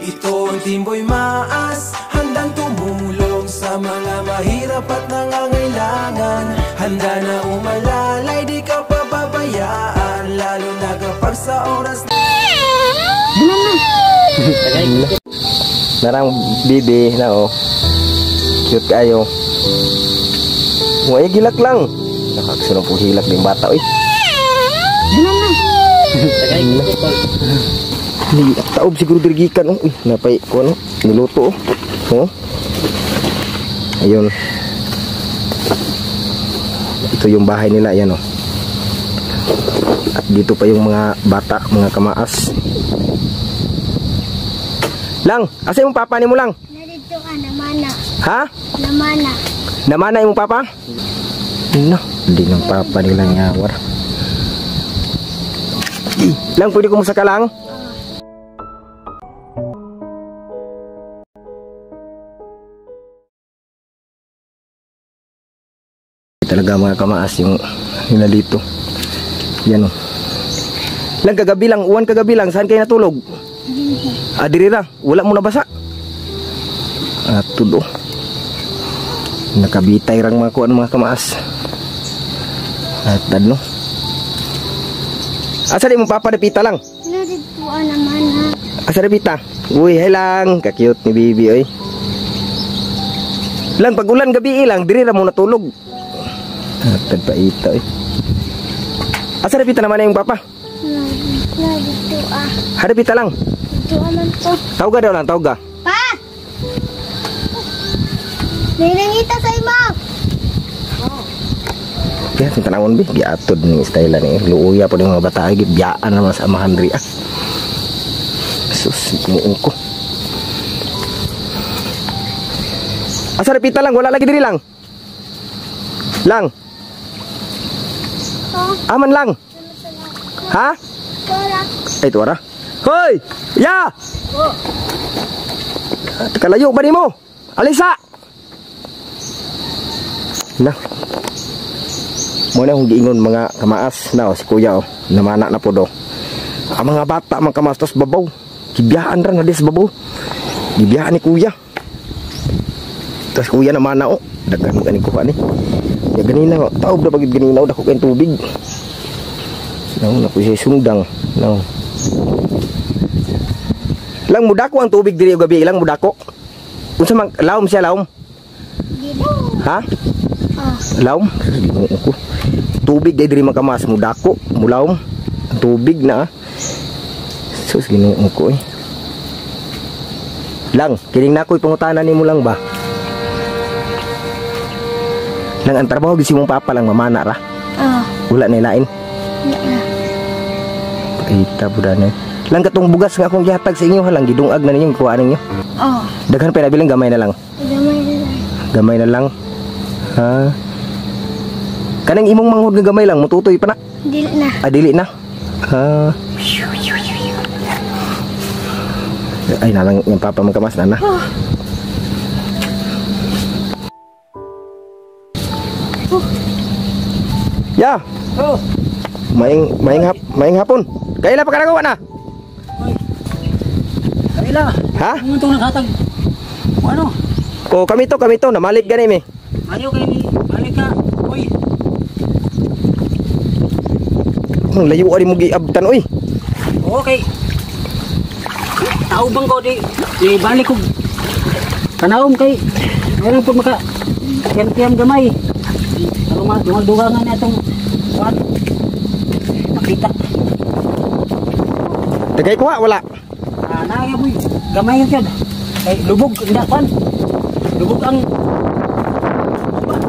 Ito ang Team Boy Maas, handang tumulong sa mga mahirap at nangangailangan. Handa na umalalay, di ka pababayaan, lalo na kapag sa oras narang bibi na oh. Cute kayo. Ngoy gilak lang. Nakaksunod po hilak ng bata oy. Ni taob siguro dirigikan oh. Uy, napay ko ano, niluto oh. Oh. Ayun. Ito yung bahay nila yan oh. At dito pa yung mga bata, mga kamaas. Lang, asa yung papa ni mo lang? Narito ka, namana. Ha? Namana. Namana yung papa? No, hindi ng papa nila ngawar. Lang, pwede kumusta ka lang? Talaga mga kamaas yung nila dito. Yan o. Lang kagabi lang, uwan kagabi lang, saan kayo natulog? Diri na, wala mo nabasa. Tulo. Nakabitay rang mga kuan mga kamaas. At ano? Asa di mo papa dapita lang? Narito ka, namana. Asa dapita? Uy, hay lang, ka-cute ni bibi oy. Lang pag ulan gabi lang, diri ra mo natulog. At paita oy. Asa dapita naman yung papa? Narito ah. Hadapita lang. Ito naman po. Tawga daw lang, tawga. Pa! May nangita sa ima. Ya, tanawon bi, giatod ni style ni. Luuya po ng mga bata, gibiyaan naman sa amahan ri ah. Sus, muong ko. Asa dapita lang, wala lagi diri lang. Lang. Aman lang. Ha? Para. Ay, tuwara. Hoy! Ya! Kalayo ba ni mo? Alisa! Na. Muna akong giingon mga kamaas na si kuya oh. Namana na po do. Ang mga bata mga kamaas tos babaw. Gibiyaan rin na des babaw. Gibiyaan ni kuya. Tapos kuya namana oh. Dagan mo ganing kuha ni. Ya ganina oh. Taob na bagid ganina oh. Dako kayong tubig. Naon na po siya sundang. Naon. Lang mudako ang tubig diri gabi, ilang mudako. Unsa man lawom siya lawom? Ha? Lawom. Tubig diri makamas mudako, mulawom. Tubig na. Sus Ginoo ko eh. Lang, kining nakoy pangutanan nimo lang ba? Lang ang trabaho gisi mong papa lang mamana ra. Wala na lain. Kita budan lang katong bugas nga akong gihatag sa inyo halang gidungag na ninyo kuha ninyo. Daghan pa na bilang gamay na lang. Gamay na lang. Ha. Kanang imong manghud nga gamay lang mututoy pa na. Dili na. Dili na. Ha. Ay nalang yung papa magkamas na na. Ya. Maing hapon. Kaila pa ka nagawa na? Kaila. Ha? Ano itong naghatag? Ano? O kami to. Namalit ganim eh. Ayaw kayo ni. Balik ka. Uy. Ang layo ka rin mo giabtan oy. Okay. Tao bang ko di balik ko. Kanawom kay. Meron po maka. Kiyam gamay. Ang dugangan na itong. Makita. Tagay ko wala. Naya boy, gamay yung kyan. Ay, lubog, hindi pan. Lubog ang...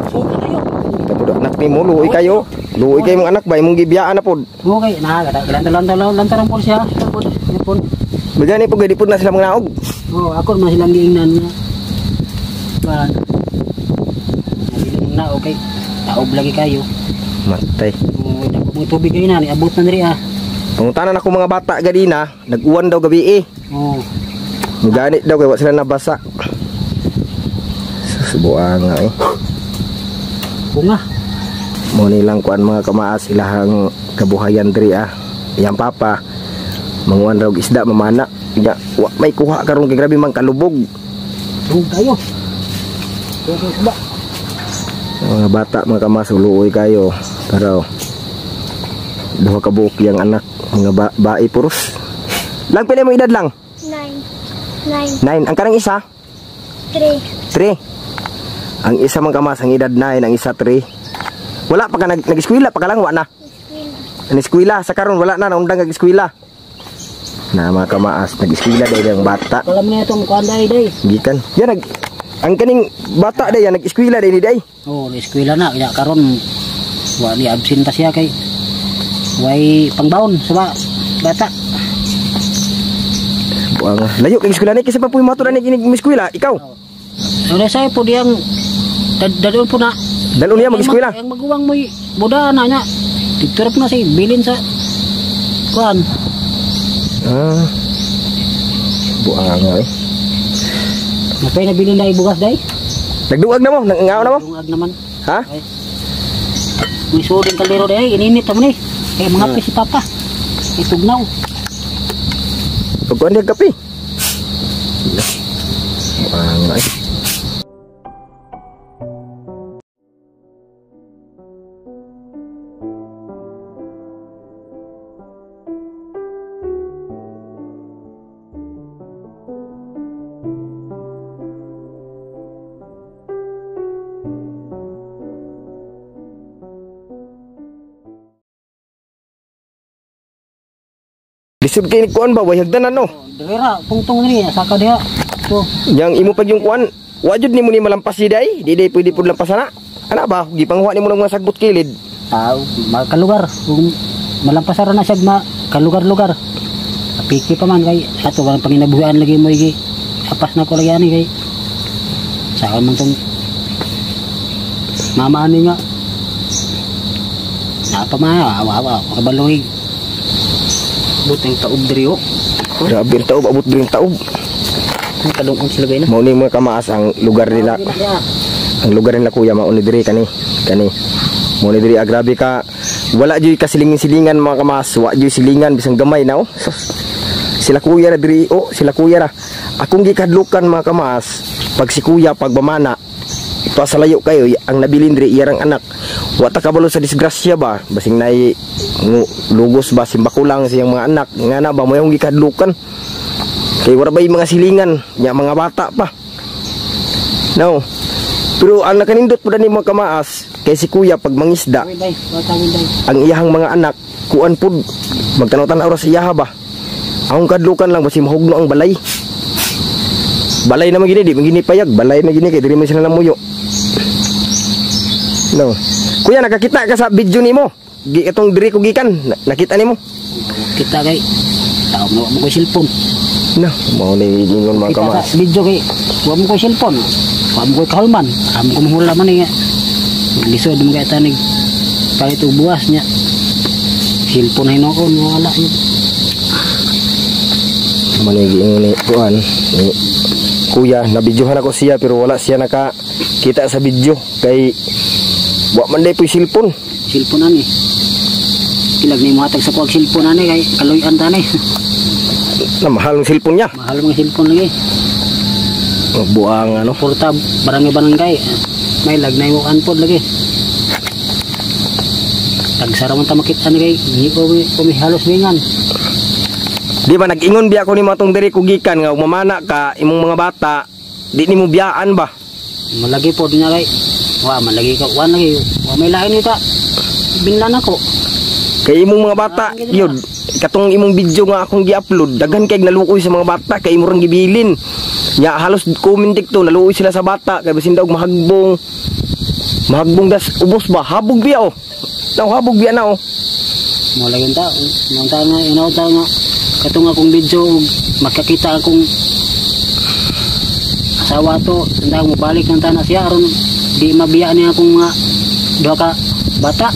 Suka kayo. Kapudak anak ni mo, luoy kayo. Luoy kayo mong anak ba, mong gibiyaan na po. Okay, lantaran po siya. Bagani po, gadi po na sila mga naog. Ako naman silang giingnan. Okay, taob lagi kayo. Matay. Mga tubig kayo na, abot na rin ah. Pangutanan ako mga bata gadina, nag-uwan daw gabi eh. Ganit daw kaya sila nabasa. Susubuan nga eh. Bunga. Mo nilang kuan mga kamaas ilahang kabuhayan diri ah. Yang papa manguan raw isda mamana. Ya, wa may kuha karon kay grabe man kalubog. Tug kayo. Okay, ba? Mga bata mga kamas uluoy kayo. Pero duha ka buok yang anak mga bae puros. Lang pila mo edad lang? 9. 9. Ang kanang isa? 3. 3. Ang isa man kamas ang edad 9, ang isa 3. Wala pa ka nag-eskwela pa ka lang wa na. Ang eskwela sa karon wala na naundang nag-eskwela. Na mga kamaas nag-eskwela dai ang bata. Alam niya itong kuan day. Gikan. Yan ang kaning bata day yan nag-eskwela day ni day. Oh, eskwela na kaya karon wa ni absenta siya kay way pangbaon sa bata. Buang layo kay eskwela ni kasi pa puy mato na ni kining eskwela ikaw. Ano say po diyang dadon po na. Dalon niya mag-eskwela. Ang maguwang mo buda na nya. Titurap na si bilin sa kuan. Buang eh. Napay na bilin na ibugas day? Nagduwag na mo, nangaw na mo. Dungag naman. Ha? May suding kaldero day, ininit mo ni. Kaya mga si papa. Itugnaw. Pagkuhan niya kape. Buang eh. Lisod kay ni kuan ba way hagdanan no. Dira tungtong ni saka diha. So, Yang imo pag yung kuan, wa jud nimo ni malampas di day, di day pwede pud lampas ana. Ana ba gipanghuwa nimo ng mga sagbot kilid. tao makalugar kung malampasaran na siya kalugar-lugar. Piki pa man kay ato walang panginabuhian lagi mo iki. Apas na ko lagi ani kay. Sa man tong mama ani nga. Apa ma awa kabaloy. Buteng taob diri o. Grabe ang taob, abot din taob. Kalungkong sila gay na. Mao ni mga kamaas ang lugar nila. Ang lugar nila kuya mao ni diri kani. Mao ni diri grabe ka. Wala jud kasilingin-silingan mga kamaas, wa jud silingan bisang gamay na oh. Sila kuya na diri oh, sila kuya ra. Akong gikadlukan mga kamaas, pag si kuya pagbamana ito sa layo kayo ang nabilin diri iyang anak. Wa ta kabalo sa disgrasya ba, basing nay lugos ba simbakulang siyang mga anak nga na ba mo yung gikadlukan. Kay wala ba yung mga silingan, nya mga bata pa. No. Pero ang nakanindot po ni mga kamaas kay si kuya pag mangisda, ang iyahang mga anak kuan pud magtanaw-tanaw ra sa iyaha ba. Ang kadlukan lang basi mahugno ang balay. Balay na magini di magini payag, balay magini kay diri man sila namuyo. No. Kuya nakakita ka sa video nimo. Itong diri ko gikan, nakita nimo? Kita kay tao mo ko cellphone. No, mao ni ingon mga kamaas. Kita video kay wa mo ko cellphone. Wa mo ko kalman. Amo ko mahula man nga. Lisod mo kay tanig. Palit og buwas nya. Cellphone hino ko wala yun. Manigi ni kuan ni kuya nabidyohan ako siya pero wala siya nakakita sa video kay wa man day po cellphone. Cellphone ani. Kilag ni mo hatag sa kuwag cellphone ani kay kaloy-an tani. Na mahal ng cellphone niya. Mahal mga cellphone lagi. Buang ano. Portab barangay may lagnay mo anpod lagi. Tagsara man ta makita ni kay ni ko halos bingan. Di ba nag-ingon biya ko ni matong diri ko gikan nga mamana ka imong mga bata di nimo biyaan ba? Malagi pod niya kay wa malagi ka wan lagi. Wa may lain ita. Binlan ako. Kay imong mga bata yun katong imong video nga akong gi-upload daghan kay naluoy sa mga bata kay imo rang gibilin. Nya halos comment dikto naluoy sila sa bata kay basin daw mahagbong das ubos ba habog biya oh. Naw habog biya na oh. Mo lagi ta. Nang ta nga inaw ta nga katong akong video makakita akong asawa to tanda mo balik ng tanas siya aron di mabiyaan niya akong mga duha ka bata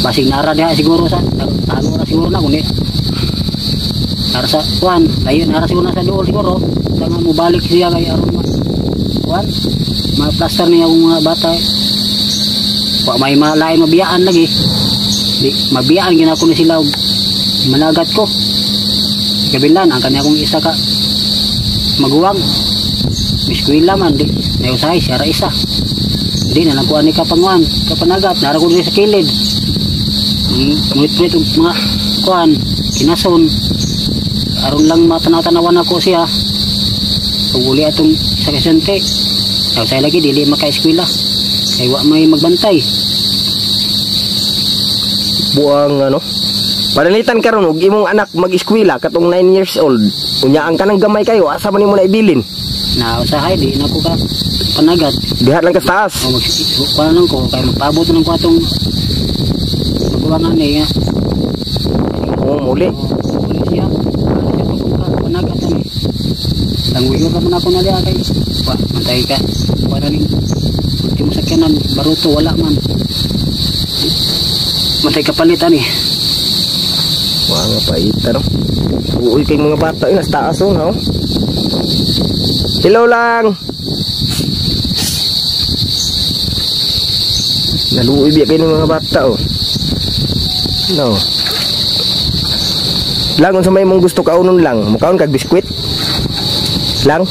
basig nara diha siguro sa ano ra siguro na kundi nara sa kuan layo nara siguro na sa dool siguro tanga mo balik siya kay aron kuan ma-plaster niya akong mga bata wa may malain mabiyaan lagi di mabiyaan gina ko ni sila managat ko kabilan ang kanya kong isa ka maguwang biskwila man di nayusahay siya ra isa di na nakuha ni kapanguan kapanagat nara ko sa kilid ngunit mga kuan kinason aron lang matanaw-tanawan ako siya kung uli atong isa kasente nayusahay lagi dili maka-eskwela kaya wa may magbantay Buang ano. Panalitan karon og imong anak mag-eskwela katong 9 years old. Unyaan ka nang gamay kayo, asa man nimo na ibilin? na usahay di na ko ka panagat Dihat lang ka sa taas. o kuha lang ko kaya magpabot na ko atong magawangan niya Oo, muli. uli siya panagat na tangwiyo ka muna ko na liya kay mantay ka kuha na rin ultimo sakyanan baruto wala man mantay ka palitan Wah, nga paita no. Uy kay mga bata yun, nasa taas no. Hello lang. Naluoy biya kayo ng mga bata oh. No. Lang kung sa may mong gusto kaunon lang, mukaon kag biskwit. Lang.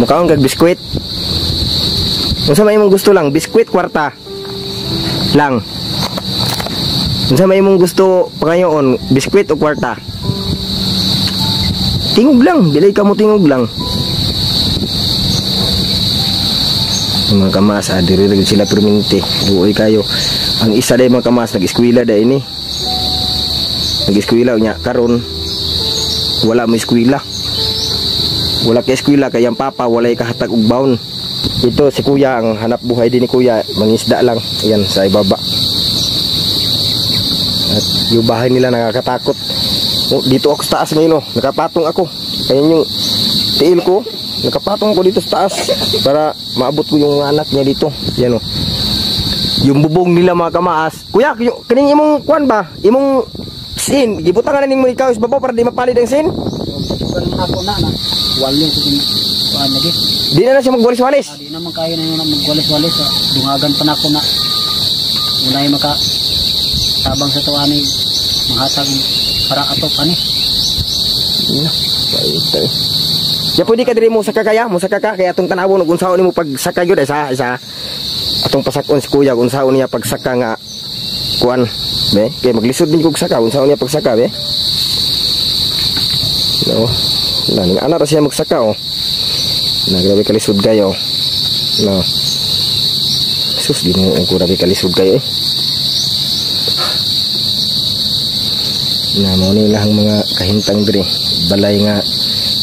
Mukaon kag biskwit. Kung sa may mong gusto lang, biskwit kwarta. Lang. Kung sa may mong gusto pangayoon, biskwit o kwarta. Tingog lang, bilay ka mo tingog lang. Mga kamas, diri sila perminti. Buoy kayo. Ang isa day mga kamas, nag-eskwela day ini. Nag-eskwela niya karon. Wala mo eskwela. Wala ka eskwela kay ang papa walay kahatag og baon. Ito si kuya ang hanap buhay din ni kuya, mangisda lang. Ayan sa ibaba. At yung bahay nila nakakatakot. Oh, dito ako sa taas ngayon, nakapatong ako. Ayan yung tiil ko, nakapatong ko dito sa taas para maabot ko yung anak niya dito. Yan oh. Yung bubong nila mga kamaas. Kuya, kaning imong kuan ba? Imong sin, gibutangan na ning mo ikaw is babaw para di mapalid ang sin. ako na walis kuan lagi Di na siya magwalis-walis. di naman kaya na yun magwalis-walis dungagan pa na ako na unay maka tabang sa tuwa ni manghatag para atok ani. Paita. Ya pwede ka diri mo saka kaya, mo saka ka kaya atong tanawon ug unsaon nimo pagsaka gyud isa. Atong pasakon si kuya kung unsaon niya pagsaka nga kuan, be? Kay maglisod din kog saka unsaon niya pagsaka, be? No. Nani ana ra siya magsaka oh. Na grabe kalisod kayo. No. Sus di mo ko grabe kalisod kayo eh. Na mo ni lang mga kahintang diri balay nga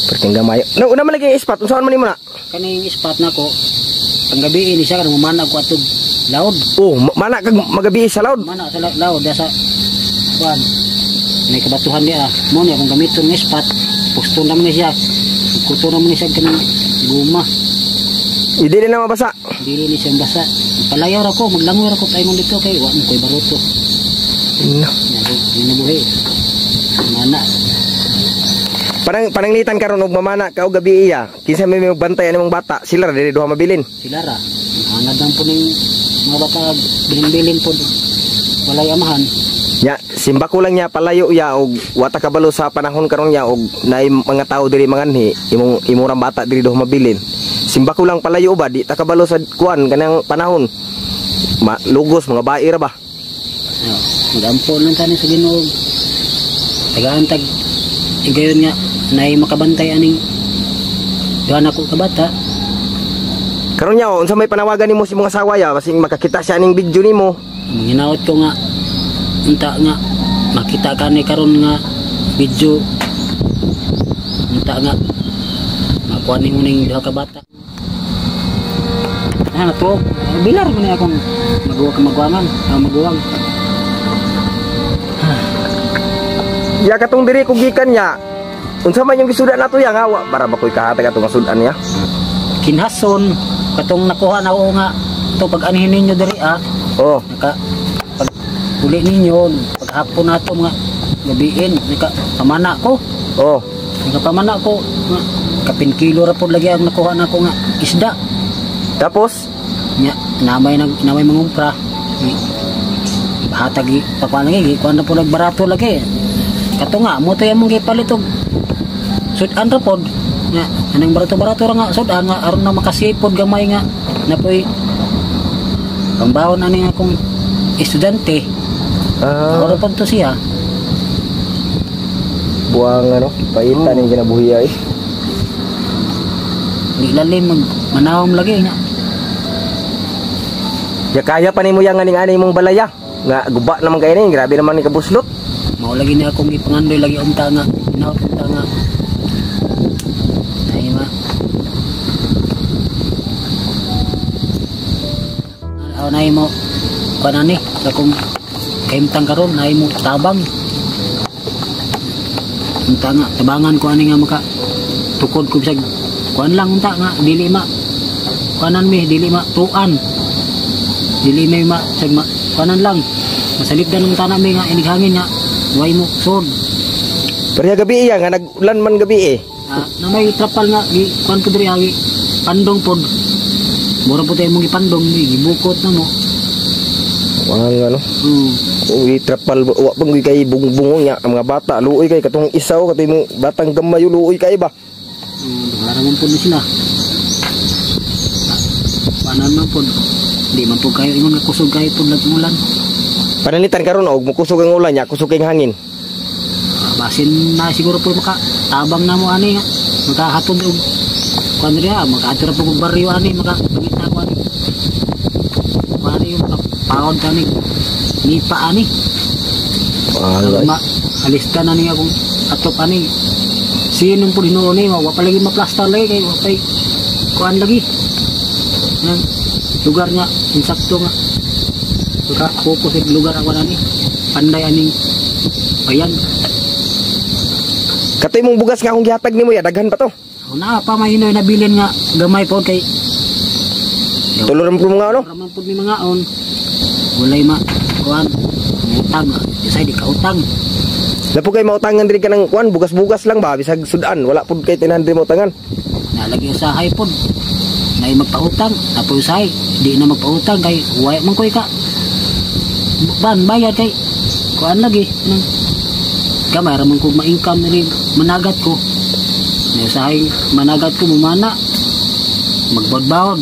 perting gamay. No, una man lagi ispat unsaon man nimo na? Kaning spot na ko ang gabi ini siya kan mana ko atog laod. Oh, mana kag magabi sa laod? Mana sa laod sa kuan. May kabatuhan niya mo ni akong gamiton ng spot. Pusto naman niya siya. Kuto naman niya siya kanang guma. Hindi na mabasa. Dili ni siya basa. Palayaw ra ko, maglangoy ra ko paingon dito kay wa mo koy baruto. No. Nabuhi. Mana. Pananglitan karon og mamana ka og gabi iya. Kinsa may magbantay ani mong bata, sila ra dili duha mabilin. Sila ra. Hangad lang po ning mga bata bilin-bilin po. Walay amahan. Nya, simba ko lang niya palayo ya og wata kabalo sa panahon karon niya og naay mga tao diri manganhi, imurang bata diri duha mabilin. Simba ko lang palayo ba di ta kabalo sa kuan kanang panahon. Lugos mga bae ra ba? Magampo lang tani sa Ginoo. Tagaantag igayon nga nay makabantay aning duha ko ka bata. Karon niya unsa may panawagan nimo si mga asawa ya basing makakita siya ning video nimo. Hinaot ko nga unta nga makita ka ni karon nga video. Unta nga makuha ni ning duha ka bata. Ano to? Bilar mo ni akong magwangan, magwang. Ya katong diri ko gikan niya. Unsa man yung gisudan nato ya nga para bakoy kahatag atong sudan niya. Kinhason katong nakuha na ko nga to pag anhin ninyo diri Oh. naka pag uli ninyo paghapon nato mga gabiin naka pamana ko. Oh. Naka pamana ko nga kapin kilo ra pod lagi ang nakuha nako nga isda. Tapos Nya namay mangumpra. Hatag pakuan lagi kuan na po nagbarato lagi. Kato nga mo to imong gipalit og sudan ra pod. Nga anang barato-barato ra nga sudan nga aron na makasipod gamay nga napoy pambawon ani akong estudyante. Ako na to siya. Buang ano, paitan yung kinabuhi ay. Di lalim manawam lagi nga. Ya kaya pa nimo yang aning-aning mong balaya. Nga guba naman kay ni, grabe naman ni kabuslot. Mao lagi na akong ipangandoy lagi unta nga. Inaot unta nga. Ay ma. Aw nay mo kanani akong kaimtang karon nay mo tabang. Unta nga tabangan ko ani nga maka tukod ko bisag kuan lang unta nga dili ma kanan mi dili ma tuan. Dili may ma sag ma kanan lang. Masaligdan ng tanah mi nga inig hangin nga way mo sod. Pero gabi iya nga nagulan man gabi eh. Na may trapal nga gi kuan ko diri agi pandong pod. Mura po tayo mong ipandong gibukot na mo. Ang ano. Uy trapal wa pang kay bungbungo nga ang mga bata luoy kay katong isaw katong mo batang gamay luoy kay ba. Laraman po na sila. Panan man po. Di man po kayo ingon nga kusog kayo po nagmulan. Panalitan karon og mukusog ang ulan nya kusog ang hangin. Basin na siguro po maka tabang na mo ani nga. Makahatod og kuan riya makaatura po og baryo ani maka pangita ko ani. Mari yung paon kani nipa ani. Alista na ni akong atop ani. Sinong po dinuon ni wa pa lagi maplastar lagi kay wa pay kuan lagi. Nang lugar nya insakto nga. Maka fokus sa lugar ako nani. Panday aning bayan. Katoy mong bugas nga akong gihatag nimo ya daghan pa to. Na pa mahinoy na bilin nga gamay po kay Tuloran po mga ano? Raman po ni mga on. Walay ma kuan utang. Isay di ka utang. Lapo kay mautangan diri ka ng kuan bugas-bugas lang ba bisag sudan wala pud kay tinhan diri mautangan. Nalagi usahay pod. Nay magpautang tapos usahay di na magpautang kay way man koy ka. Ban bayad kay kuan lagi nang gamay ra man ko ma-income ni managat ko. Nay usahay managat ko mumana. Magbawd-bawd.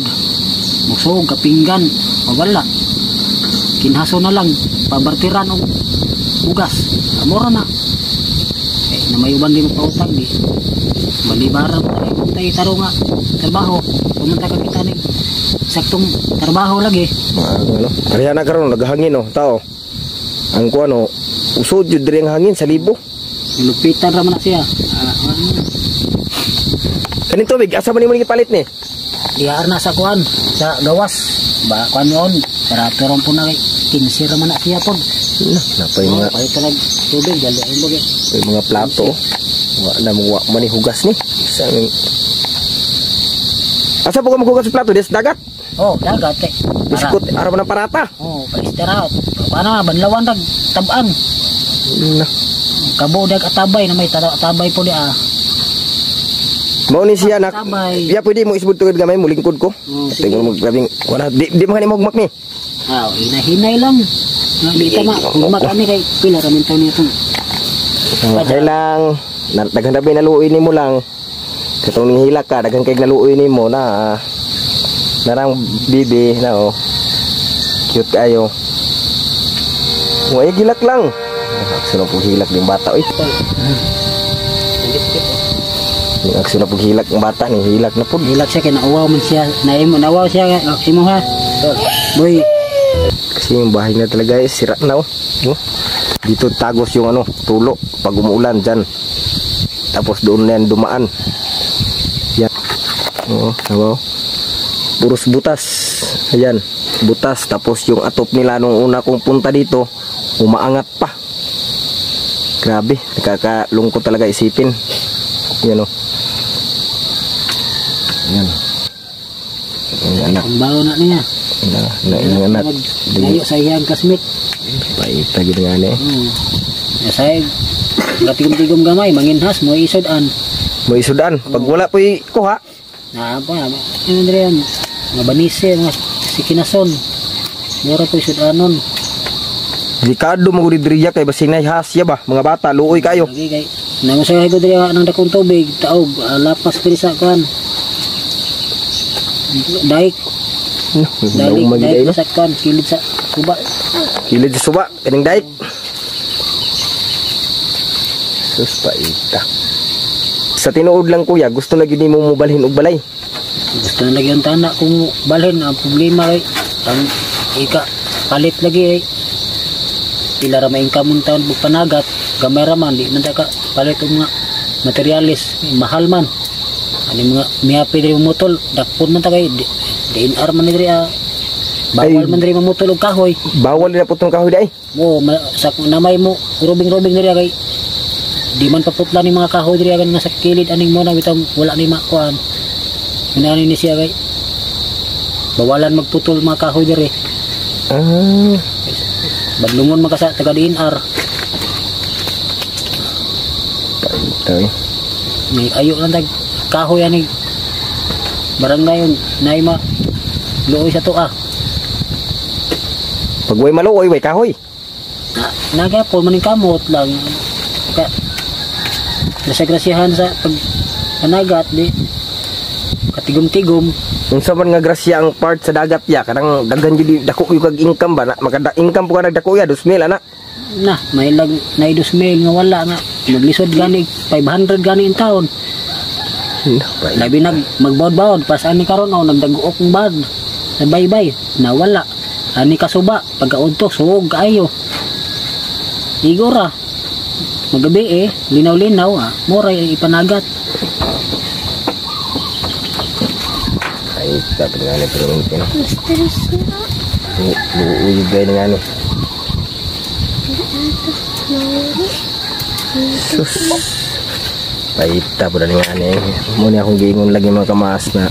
Mugsog kapinggan o wala. Kinhaso na lang pabartiran og bugas. Amora na. Na may uban di magpautang di. Balibaran tayo taro nga trabaho. Pumunta ka kita ning saktong trabaho lagi. Ano? Ariya na karon naghangin no tao. Ang kuan no usod jud diri ang hangin sa libo. Lupitan ra man na siya. Kanin tubig asa man nimo gipalit ni? Diar na sa kuan sa gawas. Ba kuan yon. Sarap ron po na kay 15 ra man na siya pod. Napay mga pay talag tubig dali ay mo mga plato. Wa na mo man ni hugas ni. Sang asa po ka maghugas sa plato des dagat? Oh, dagat kay. Biskut ara man ang parata. Oh, palisterat. Paano banlawan rag tab-an. Na. Kabudag atabay na may atabay po di Mao ni siya nak. Tabay. Biya pwede mo isbud tugod gamay mo lingkod ko. Tingol mo grabing wala di man ni mogmak ni. Hinay lang. Di tama magmak kami kay pila ra man taw nito. Okay lang. Daghan dabi naluoy nimo lang. Katong ning hilak ka daghan kay naluoy nimo na narang bibi na oh. Cute kayo. Way gilak lang. Aksyon po hilak ng bata oy. Aksyon po hilak ng bata ni hilak na po. Hilak siya kay nauwaw man siya. Nauwaw siya imo ha. Boy. Kasi yung bahay na talaga eh, sira na oh. Dito tagos yung ano, tulo pag umuulan dyan. Tapos doon na yan dumaan. Yan. Oo, oh. Puros butas. Ayan, butas. Tapos yung atop nila nung una kong punta dito, umaangat pa. Grabe, nakakalungkot talaga isipin. Yan oh. Yan. Ang anak. Ang bago na niya. Ang anak. Layo sa iyang kasmit. Paita gid nga ni. Say gatigom-tigom gamay manginhas mo isudan. Mo isudan pag wala poy kuha. Na pa ano diyan. Mabanise mga sikinason. Mura po isudanon. Delikado mo gud diriya kay basing nay hasya ba mga bata luoy kayo. Lagi kay Nangusahay ko diri nang dakong tubig, taog, lapas diri sa kuan. Daik, daik sa kuan, kilid sa suba. Kilid sa suba, kaning daik. Sus paita. Sa tinuod lang kuya, gusto na gid nimo mobalhin og balay. Gusto na lagi ang tanak kung balhin. Ang problema ay ang palit lagi ay pila ra may income taon bug panagat gamay ra man di man ta ka palit og mga materialis mahal man ani mga miapi diri motol dakpon man ta kay DNR man diri bawal man diri mamutol og kahoy. Bawal na putong kahoy dai. Mo sa namay mo rubing-rubing diri kay di man paputla ni mga kahoy diri nga sa kilid aning mo na bitaw wala ni makuan. Minani ni siya kay bawalan magputol mga kahoy diri. Badlungon magkasa taga DNR. Paitay. May ayo lang tag kahoy ani barangay yun naima luoy sa tuwa. Pag way maluoy way kahoy. Nagapol maning kamot lang. Ka grasya-grasyahan sa pag panagat di katigom-tigom. Unsa man nga grasya ang part sa dagat ya kanang daghan jud dako yung kag income ba na makada income po ka nagdako ya 2,000 ana. Na may lag na 2,000 nga wala nga maglisod gani 500 gani in taon. Labi magbawd-bawd pas ani karon nagdaguok ng bag sa baybay nawala ani kasuba pagkaudto suog kaayo igora magabi linaw-linaw mura ipanagat. Dapat nga ni pero hindi na. Stress na. Uyog gaya nga ni. Sus. Paita po na nga ni. Muna akong giingon lagi mga kamaas na.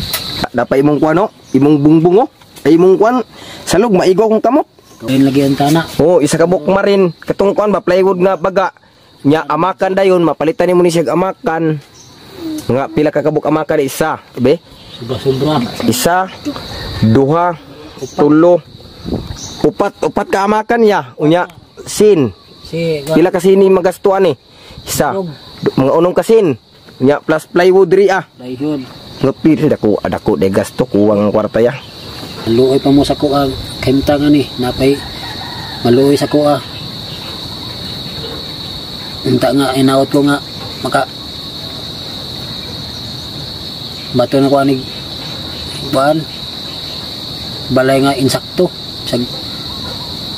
Dapat imong kuwan o. Imong bungbong o. Ay imong kuwan. Salog maigo akong kamot. Kain lagi ang tana. Oo, isa ka buk marin. Katong kuwan ba plywood nga baga. Nya amakan dayon mapalitan ni mo ni siya amakan. Nga pila ka kabuk amakan isa. Be? Sobra-sobra. Isa, duha, tulo, upat ka amakan ya. Unya, sin. Pila kasi ni magastuan eh. Isa, mga unong kasin. Unya, plus plywood ri Dayhon. Ngapir, dako de gasto, kuwang ang kwarta ya. Maluoy pa mo sa kuha. Kemtangan ni, napay maluoy sa kuha. Unta nga, inawat ko nga, bato na ko anig buwan balay nga insakto sa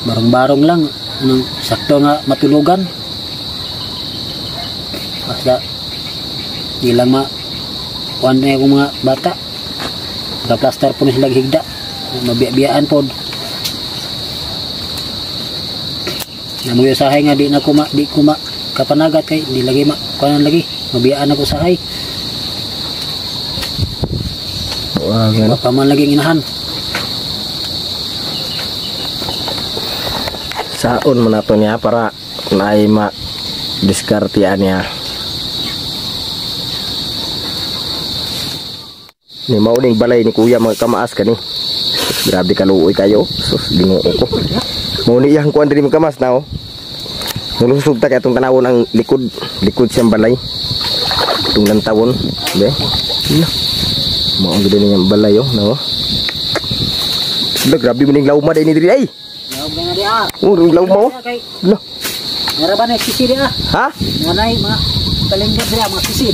barong-barong lang anong sakto nga matulugan basta di lang kuwan na akong mga bata naka-plaster po na sila higda mabiya-biyaan po namuyasahay nga di ko kapanagat kay di lagi kuwanan lagi mabiyaan ako sahay. Baka man laging inahan. Saon mo na to niya para naay ma-diskartian niya. Ni mauning balay ni kuya mga kamaas ka ni. Grabe kaluoy kayo. Sus, lingo ko. Mauni iyang kuan diri mga kamas na o. Nulusog ta kay itong tanawon ang likod siyang balay. Itong nantawon. Be? No. Maong gede niyang balay no. Sudah grabe maning lauma day ni diri ay. Lauma nga dia. Lauma. Lo. Ngara ba na sisi dia? Ha? Nanay mga kalengger dia mga sisi.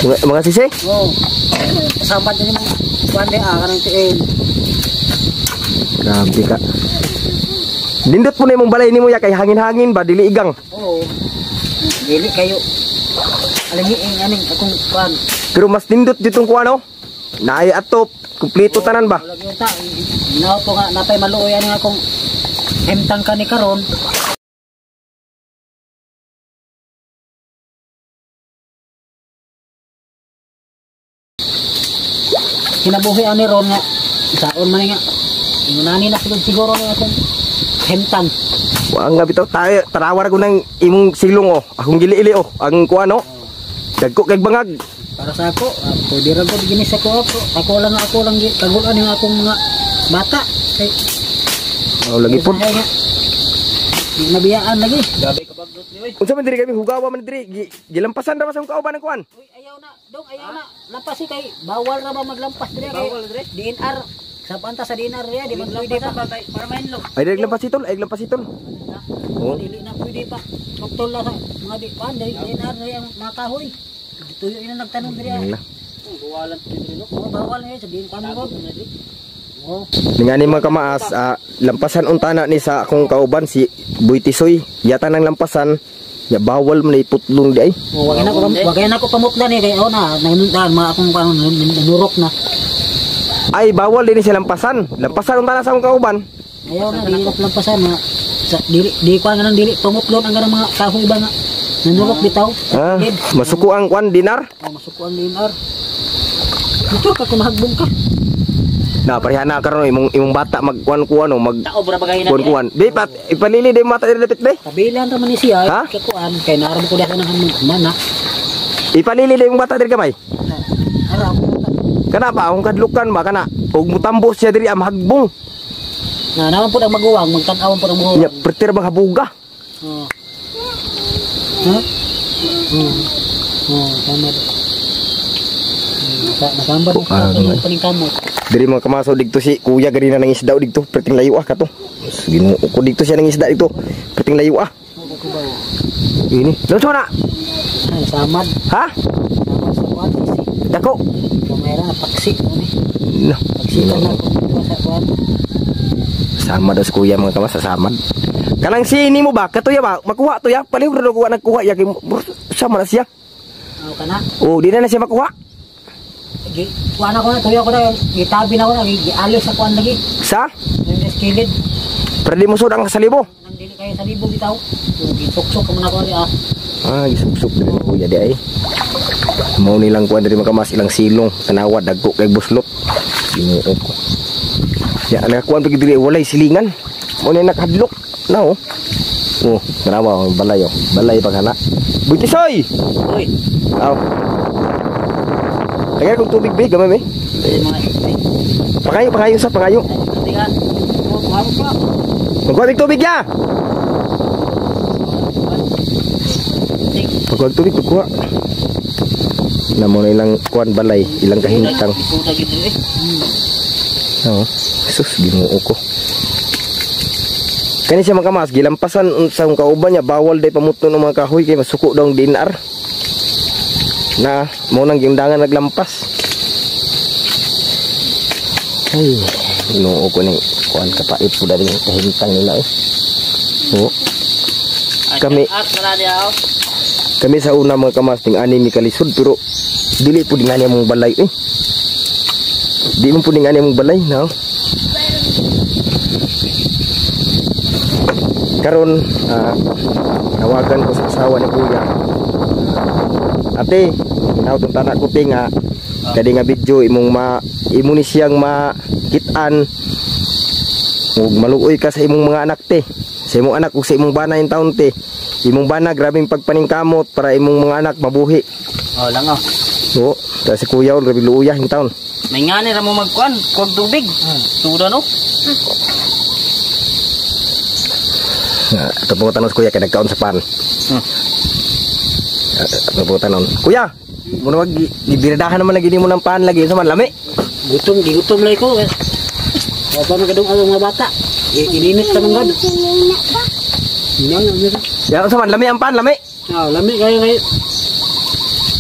Mga sisi? Oh. Sambat ni mga kuan dia kanang tiil. Grabe ka. Dindot po na imong balay nimo ya kay hangin-hangin ba dili igang. Oo. Dili kayo. Alangi aning akong kuan. Pero mas dindot ditong kuan naay atop, kumpleto tanan ba? Lagi ta. Inaw ko nga napay maluoy ani akong hemtang kani karon. Kinabuhi ani ron nga saon man nga. Ingunani na siguro nga akong hemtang. Wa nga bitaw tayo tarawar ko nang imong silong akong gili-ili ang kuan dagko kay bangag. Para sa ako, pwede rin ko ginis ako. Ako lang kagulan yung akong mga bata. Kay lagi po. Di nabiyaan lagi. Gabi ka ba bagot ni oy. Unsa man diri kami hugawa man diri? Gilampasan ra ba sa kauban ng kuan? Uy, ayaw na, dong, ayaw na. Lampas si kay bawal ra ba maglampas diri kay. Bawal diri. DNR. Sa panta sa DNR ya, di man pwede pa para mainlo. Ay diri lampasitol, ay lampasitol. Oh. Dili na pwede pa. Tuktol na sa mga di pan diri DNR ri ang makahoy. Tuyo ina nagtanong diri. Bawalan diri no. Oh, bawal ni sa DNR mo. Oh. Ningani mga kamaas, lampasan untana ni sa akong kauban si Boy Tisoy. Yata nang lampasan, ya bawal man iputlong di ay. Oh, wagay na ko pamutlan ni kay na nanundan mga akong nanurok na. Ay bawal din siya lampasan. Lampasan untana sa akong kauban. Ayaw na dili ko lampasan na sa dili ko nga nang dili pamutlon ang mga kahoy ba nga. Nanurok bitaw. Masuko ang kwan dinar. Oh, masuko ang dinar. Ito ka kumahagbong ka. Na pareha na karon imong bata magkuan-kuan o mag Tao bra bagay na. kuan-kuan. Di pat ipalili di mata diri detik de. Kabilan ra man ni siya kakuan kay naram ko dahan nang mana. Ipalili di imong bata diri gamay. Ara ko. Kanapa akong kadlukan ba kana ug mutambo siya diri am hagbong. Na naman po ang maguwang, magtan-awan po ang maguwang. Ya preter bang habuga. Oh. Ha? Tama. Nasambar mo pa paning kamot. Diri mga kamaso digto si kuya gari na nang isda digto preting layo kato. Ginuo ko digto siya nang isda dito preting layo Ini. Lunso na. Samad. Ha? Samad sa kuwan isi. Dako. Kamera paksi ni. No. Paksi na ko sa kuwan. Sama daw si kuya mga kamas samad. Kanang sini mo ba katuya ba makuha to ya palihog ra kuha nagkuha ya kay sama na siya. Kana? Oh, di na siya makuha. Kuha na ko na, tuyo ko na, gitabi na ko na, gialis sa kuhan lagi. Sa? Yung skilid. Pero di mo sudang sa libo? Nandili kayo sa libo bitaw. Gisuksok ko muna ko rin gisuksok din kuya di ay. Mau nilang kuha dari makamas ilang silong, tanawa, dagko kay buslot. Ginuot ko. Ya, nakakuha pag diri walay silingan. Mau ni nakadlok. No. Oh, kenapa balay yo? Balay paghana. Butisoy. Oy. Aw. Tagay kong tubig big gamay. Pangayo sa pangayo. Magkuha tubig ya. Pagkuha tubig pagkuha. Namo na ilang kuan balay, ilang kahintang. Oo. Sus Ginoo ko. Kani siya makamas gilampasan sa kauban niya bawal day pamutno ng mga kahoy kay masuko daw ang dinar. Na mo nang gindangan naglampas. Ay, Ginoo ko ning kuan kapait po dari kahintang nila eh. Oo. Kami sa una mga kamas ting ani mi kalisod pero dili po dingani among balay eh. Di mo po dingani among balay no. Karon nawagan ko sa asawa ni kuya. Ate, inautong tanak ko tinga kadi nga video imo ni siyang makitaan ug maluoy ka sa imong mga anak te. Sa imong anak ug sa imong bana in taon te. Imong bana grabing pagpaningkamot para imong mga anak mabuhi. Oh, langaw. Oo, ta si kuya ul grabe luuya in taon. May ngani ra mo magkuan, kog tubig. Tudo no? Ito po tanong kuya kaya nagkaon sa pan. Ito po tanong kuya, muna wag gibiradahan naman lagi mo ng pan lagi sa man lami. Gutom lay ko. Apa magadong ang mga bata. Ininis ta mangad. Ya sa man lami ang pan lami. Lami kayo.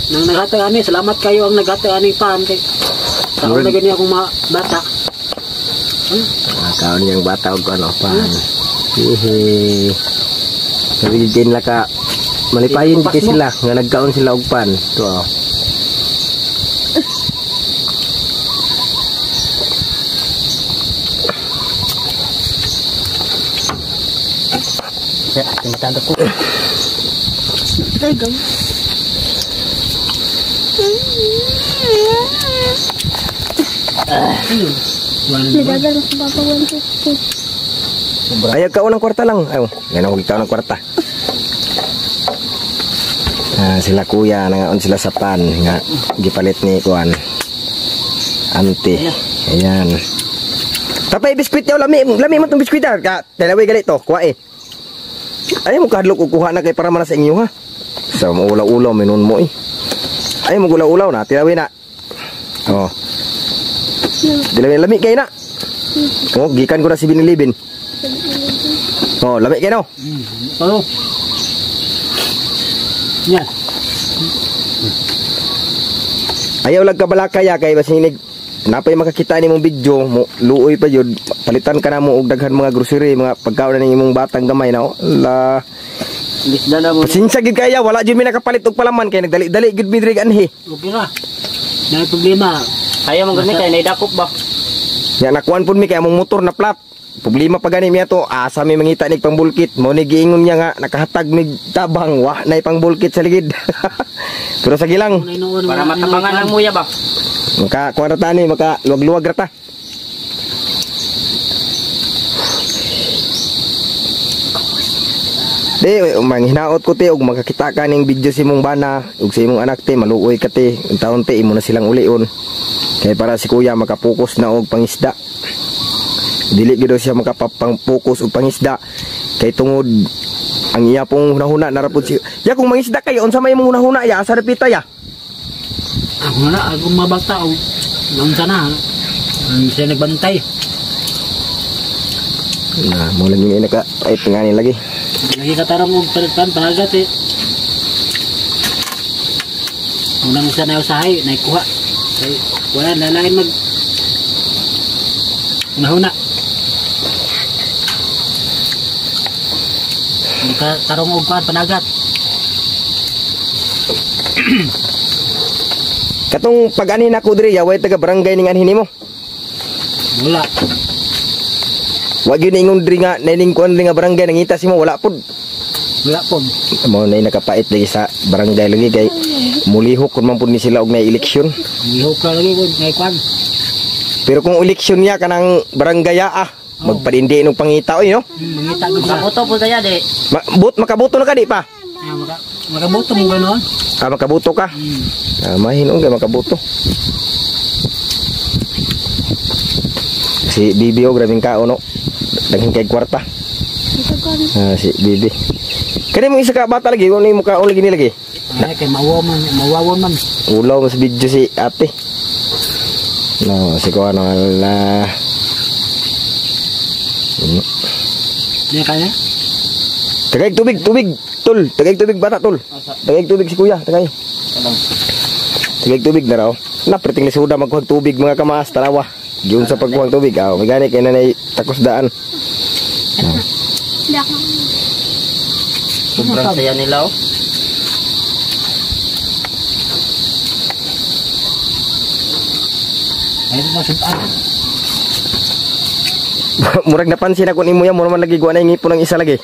Nang naghatag ani, salamat kayo ang naghatag ani pan kay. Kaon na gani akong mga bata. Kaon yang bata og ano pan. Sabi din la ka malipayin kay sila nga nagkaon sila og pan. To. Ya, tinatanda ko. Dagang. Nadagal sa papa 150. Ayaw ka unang kwarta lang. Ayaw, yan ako ikaw ng kwarta. Sila kuya, nangaon sila sa pan. Nga, gipalit ni kuan. Ante. Ayan. Tapay biskwit yaw, lami mo itong biskwit ka. Dalaway galit to, kuha eh. Ay mo kahadlok og kuha na kay para man sa inyo ha. Sa ulaw-ulaw minon mo eh. Ay mo ulaw-ulaw na, tilawi na. Oh. Tilawi lami kay na. Oh, gikan ko na si Binilibin. Oh, lami kay no. Oh. Yan. Ayaw lang kabalakaya kay basinig napay makakita ni mong video mo luoy pa jud palitan ka na mo og daghan mga grocery mga pagkaon na nimong batang gamay na la Lisda na mo. pasensya gid kaya wala jud mi nakapalit og palaman kay nagdali-dali gid mi diri anhi Okay ra. May problema. Ayaw mong gamit kay naidakop ba? nya nakuan pud mi kay among motor na plat problema pa gani mi ato asa mi mangita nig pangbulkit mo ni giingon niya nga nakahatag mig tabang wa nay pangbulkit sa ligid pero sa gilang Para matabangan lang muya ba? maka kuan rata ni maka luwag-luwag rata. Di manghinaot ko ti og makakita ka ning video si mong bana ug si imong anak ti maluoy ka ti untaon ti imo na silang ulion kay para si kuya makapokus na og pangisda. Dili gid siya makapang-focus og pangisda kay tungod ang iya pong hunahuna narapod si ya kung mangisda kayo unsa may mong hunahuna ya asa repita ya. Ako na, ako mabata o. Nang sana, siya nagbantay. Nah, mo lagi ni naka ay tinganin lagi. Lagi katarang og panagat eh. Unang sa na usahay, naikuha. Kay wala lalain mag nahuna. Katarong og panagat. Katong pag-anin ako diri, way taga barangay ning anhin mo. Wala. Wa gyud ingon diri nga naning kuan nga barangay nangita si mo wala pud. Wala po. Mo nay nakapait lagi sa barangay lagi kay mulihok kun man pud ni sila og nay eleksyon. Ihok ka lagi ko ngay kwan. Pero kung eleksyon niya kanang barangay magpadindi ng pangita oy no. Mangita ko sa boto po saya de. Makaboto na ka di pa. Makaboto mo ganoon. Makaboto ka. Mahinon kay makaboto. Si Bibi o grabing kao no. Daghan kay kwarta. Si Bibi. Kani mo isa ka bata lagi, kung mo ka lagi ni lagi. Ay kay mawawon man. Ulaw mas video si ate. No, si ko ano la. Ni kaya? Tagay tubig, tol. Tagay tubig bata, tol. Tagay tubig si kuya, tagay. Tagay tubig na raw. Na preting lisuda magkuhag tubig mga kamaas tanawa. Giun sa pagkuhang tubig. May gani kay nanay takos daan. Sobrang saya nila oh. Ay masudan. Murag napansin ako nimo yan, mura man lagi guwa na ngipon ng isa lagi.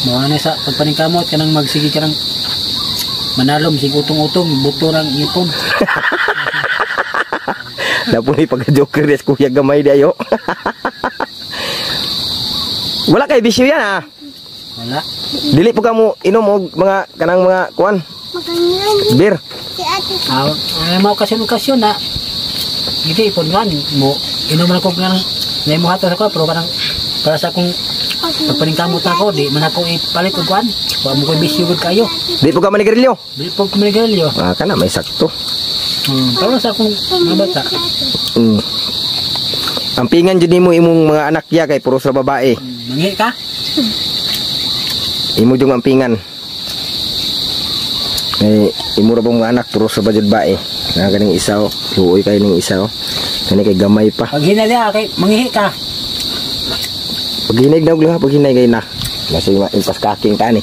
Mga na sa pagpaningkamot kanang magsigi ka ng manalom sig utong-utong buto ng ipon. Napun ni pagka-joker des kuya gamay di ayo. Wala kay bisyo yan Wala. Dili po ka mo inom og mga kanang mga kuan. Bir. Ay mau okasyon na. Hindi ipon man mo inom man ako kanang nay mo hato ako pero kanang para sa akong pagpaningkamot ako di man ako ipalit og kuan. Wa mo koy bisyo gud kayo. Di po ka manigarilyo. Di po ko manigarilyo. Kana may sakto. Para sa akong mga bata. Ampingan jud nimo imong mga anak ya kay puro sa babae. Mangi ka? Imo jung ampingan. Imo ra pong mga anak puro sa babae. Na kaning isa luoy kay ning isa kani kay gamay pa. Pag hinay dia kay mangihi ka. Pag hinay daw lang pag hinay kay na. Kasi maimpas kaking tani.